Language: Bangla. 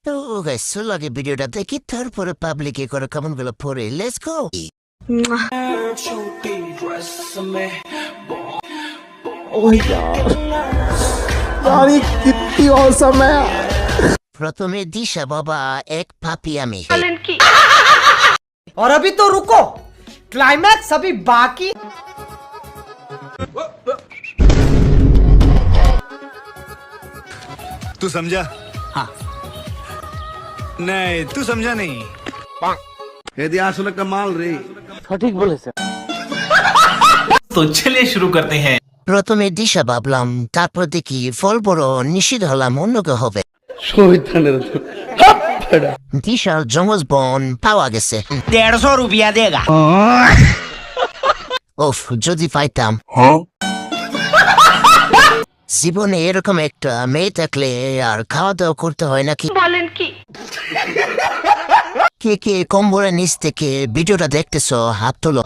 তো গাইস চলো আগে ভিডিওটা দেখি তারপরে পাবলিকে করে কমেন্ট গুলো পড়ে লেটস গো। कितनी औसम है। প্রথমে দিশা বাবা এক পাপি আমি। और अभी तो रुको, क्लाइमैक्स अभी बाकी। तू समझा? हाँ। नहीं तू समझा नहीं। यदि আসলে একটা মাল রে। तो चलिए शुरू करते हैं। প্রথমে দিশা ভাবলাম, তারপর দেখি ফল বড় নিষিদ্ধ হলাম অন্যকে হবে। দিশার জমজ বোন পাওয়া গেছে। 150 रुपया देगा। ওফ যদি পাইতাম। জীবনে এরকম একটা মেয়ে থাকলে আর খাওয়া দাওয়া করতে হয় নাকি? বলেন কি? কে কে কম্বলের নিচ থেকে ভিডিওটা দেখতেছো হাত তোলো।